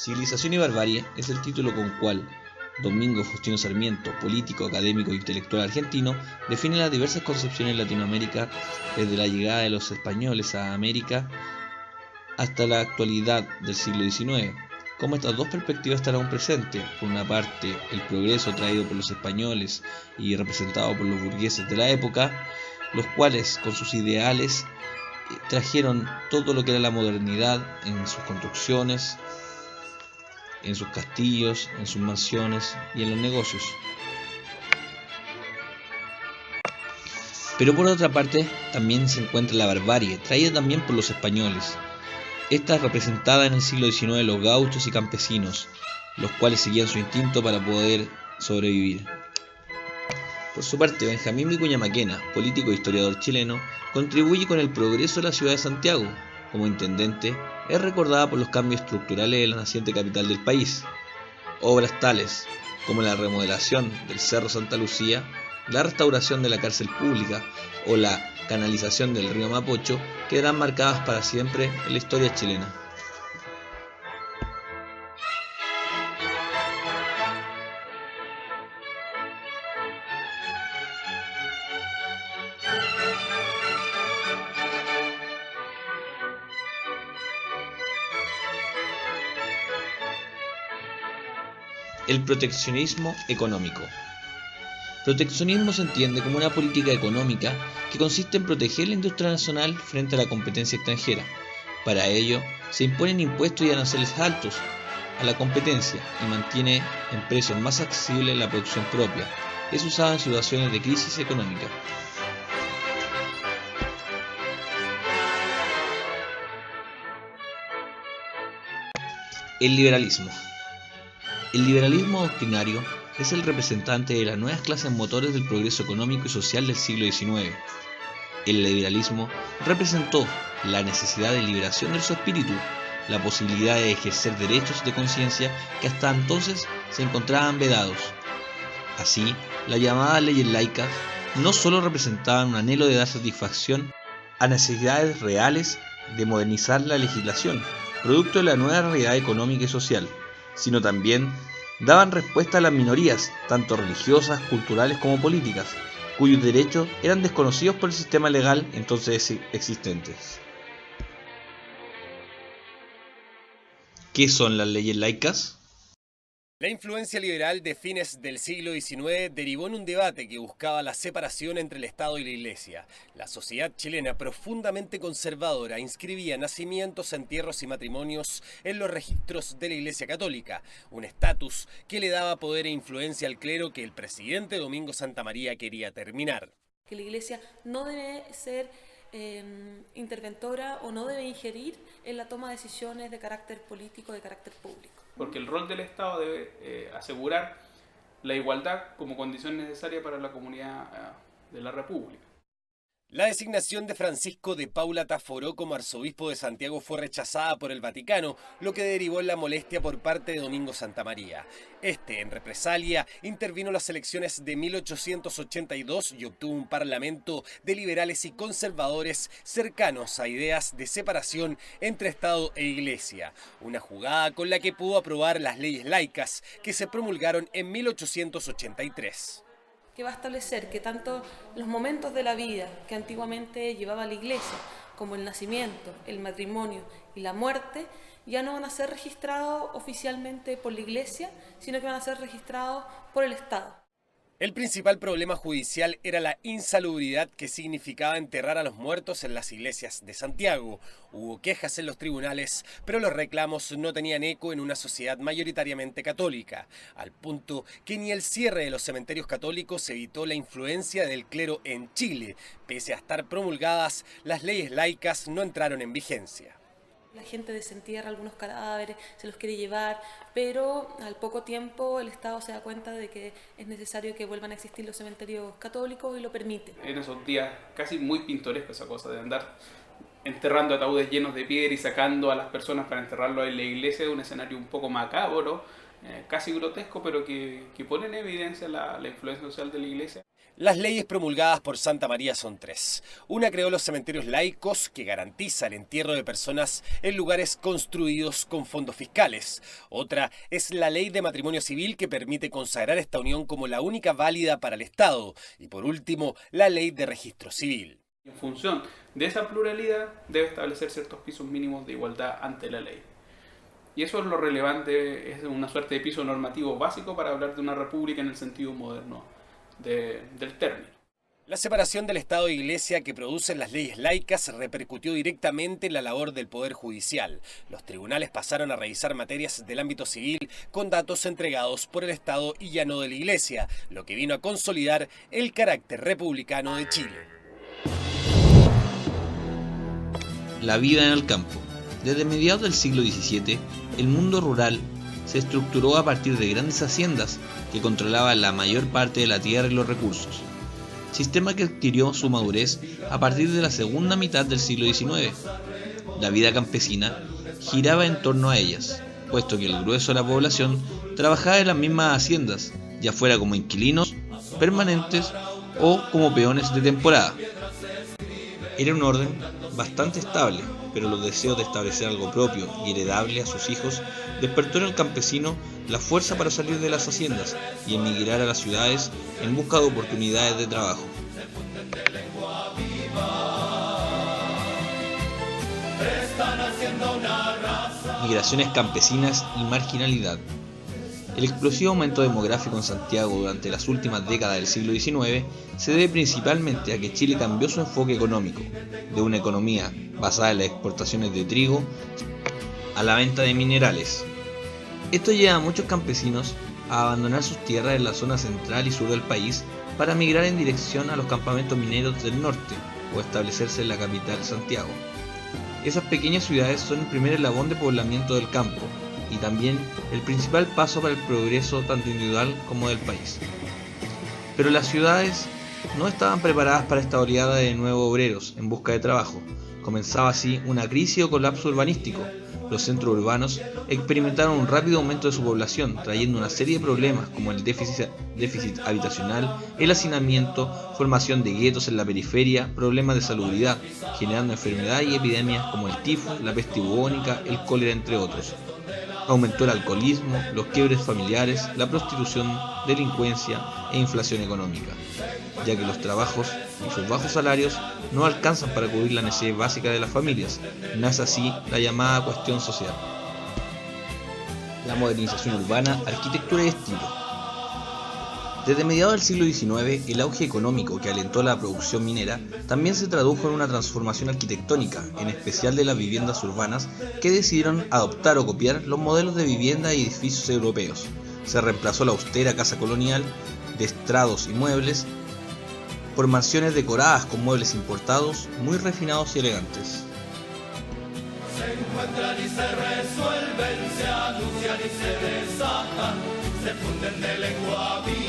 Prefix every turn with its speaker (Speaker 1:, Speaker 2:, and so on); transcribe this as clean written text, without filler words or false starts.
Speaker 1: Civilización y barbarie es el título con cual Domingo Faustino Sarmiento, político, académico e intelectual argentino, define las diversas concepciones en Latinoamérica desde la llegada de los españoles a América hasta la actualidad del siglo XIX. Como estas dos perspectivas están aún presentes, por una parte el progreso traído por los españoles y representado por los burgueses de la época, los cuales con sus ideales trajeron todo lo que era la modernidad en sus construcciones, en sus castillos, en sus mansiones y en los negocios. Pero por otra parte también se encuentra la barbarie, traída también por los españoles. Esta es representada en el siglo XIX los gauchos y campesinos, los cuales seguían su instinto para poder sobrevivir. Por su parte, Benjamín Vicuña Maquena, político e historiador chileno, contribuye con el progreso de la ciudad de Santiago. Como intendente, es recordada por los cambios estructurales de la naciente capital del país. Obras tales como la remodelación del Cerro Santa Lucía, la restauración de la cárcel pública o la canalización del río Mapocho quedarán marcadas para siempre en la historia chilena. El proteccionismo económico. Proteccionismo se entiende como una política económica que consiste en proteger la industria nacional frente a la competencia extranjera. Para ello, se imponen impuestos y aranceles altos a la competencia y mantiene en precios más accesibles la producción propia. Es usada en situaciones de crisis económica. El liberalismo. El liberalismo doctrinario es el representante de las nuevas clases motores del progreso económico y social del siglo XIX. El liberalismo representó la necesidad de liberación de su espíritu, la posibilidad de ejercer derechos de conciencia que hasta entonces se encontraban vedados. Así, las llamadas leyes laicas no solo representaban un anhelo de dar satisfacción a necesidades reales de modernizar la legislación, producto de la nueva realidad económica y social, sino también daban respuesta a las minorías, tanto religiosas, culturales como políticas, cuyos derechos eran desconocidos por el sistema legal entonces existentes. ¿Qué son las leyes laicas?
Speaker 2: La influencia liberal de fines del siglo XIX derivó en un debate que buscaba la separación entre el Estado y la Iglesia. La sociedad chilena, profundamente conservadora, inscribía nacimientos, entierros y matrimonios en los registros de la Iglesia Católica, un estatus que le daba poder e influencia al clero que el presidente Domingo Santamaría quería terminar.
Speaker 3: Que la Iglesia no debe ser interventora o no debe ingerir en la toma de decisiones de carácter político, de carácter público.
Speaker 4: Porque el rol del Estado debe asegurar la igualdad como condición necesaria para la comunidad de la República.
Speaker 2: La designación de Francisco de Paula Taforó como arzobispo de Santiago fue rechazada por el Vaticano, lo que derivó en la molestia por parte de Domingo Santamaría. Este, en represalia, intervino en las elecciones de 1882 y obtuvo un parlamento de liberales y conservadores cercanos a ideas de separación entre Estado e Iglesia, una jugada con la que pudo aprobar las leyes laicas que se promulgaron en 1883.
Speaker 3: Que va a establecer que tanto los momentos de la vida que antiguamente llevaba la Iglesia, como el nacimiento, el matrimonio y la muerte, ya no van a ser registrados oficialmente por la Iglesia, sino que van a ser registrados por el Estado.
Speaker 2: El principal problema judicial era la insalubridad que significaba enterrar a los muertos en las iglesias de Santiago. Hubo quejas en los tribunales, pero los reclamos no tenían eco en una sociedad mayoritariamente católica, al punto que ni el cierre de los cementerios católicos evitó la influencia del clero en Chile. Pese a estar promulgadas, las leyes laicas no entraron en vigencia.
Speaker 3: La gente desentierra algunos cadáveres, se los quiere llevar, pero al poco tiempo el Estado se da cuenta de que es necesario que vuelvan a existir los cementerios católicos y lo permite.
Speaker 4: En esos días casi muy pintoresco esa cosa de andar enterrando ataúdes llenos de piedra y sacando a las personas para enterrarlos en la iglesia, un escenario un poco macabro, casi grotesco, pero que pone en evidencia la influencia social de la iglesia.
Speaker 2: Las leyes promulgadas por Santa María son 3. Una creó los cementerios laicos, que garantiza el entierro de personas en lugares construidos con fondos fiscales. Otra es la ley de matrimonio civil, que permite consagrar esta unión como la única válida para el Estado. Y por último, la ley de registro civil.
Speaker 4: En función de esa pluralidad, debe establecer ciertos pisos mínimos de igualdad ante la ley. Y eso es lo relevante, es una suerte de piso normativo básico para hablar de una república en el sentido moderno del término.
Speaker 2: La separación del Estado e Iglesia que producen las leyes laicas repercutió directamente en la labor del Poder Judicial. Los tribunales pasaron a revisar materias del ámbito civil con datos entregados por el Estado y ya no de la Iglesia, lo que vino a consolidar el carácter republicano de Chile.
Speaker 1: La vida en el campo. Desde mediados del siglo XVII, el mundo rural se estructuró a partir de grandes haciendas que controlaban la mayor parte de la tierra y los recursos, sistema que adquirió su madurez a partir de la segunda mitad del siglo XIX. La vida campesina giraba en torno a ellas, puesto que el grueso de la población trabajaba en las mismas haciendas, ya fuera como inquilinos permanentes o como peones de temporada. Era un orden bastante estable, pero los deseos de establecer algo propio y heredable a sus hijos despertó en el campesino la fuerza para salir de las haciendas y emigrar a las ciudades en busca de oportunidades de trabajo. Migraciones campesinas y marginalidad. El explosivo aumento demográfico en Santiago durante las últimas décadas del siglo XIX se debe principalmente a que Chile cambió su enfoque económico, de una economía basada en las exportaciones de trigo a la venta de minerales. Esto lleva a muchos campesinos a abandonar sus tierras en la zona central y sur del país para migrar en dirección a los campamentos mineros del norte o establecerse en la capital, Santiago. Esas pequeñas ciudades son el primer eslabón de poblamiento del campo y también el principal paso para el progreso tanto individual como del país. Pero las ciudades no estaban preparadas para esta oleada de nuevos obreros en busca de trabajo. Comenzaba así una crisis o colapso urbanístico. Los centros urbanos experimentaron un rápido aumento de su población, trayendo una serie de problemas como el déficit habitacional, el hacinamiento, formación de guetos en la periferia, problemas de salubridad, generando enfermedades y epidemias como el tifus, la peste bubónica, el cólera, entre otros. Aumentó el alcoholismo, los quiebres familiares, la prostitución, delincuencia e inflación económica, ya que los trabajos y sus bajos salarios no alcanzan para cubrir la necesidad básica de las familias. Nace así la llamada cuestión social. La modernización urbana, arquitectura y estilo. Desde mediados del siglo XIX, el auge económico que alentó la producción minera también se tradujo en una transformación arquitectónica, en especial de las viviendas urbanas, que decidieron adoptar o copiar los modelos de vivienda y edificios europeos. Se reemplazó la austera casa colonial, de estrados y muebles, por mansiones decoradas con muebles importados, muy refinados y elegantes.
Speaker 5: Se encuentran y se resuelven, se anuncian y se desatan, se funden de lengua viva.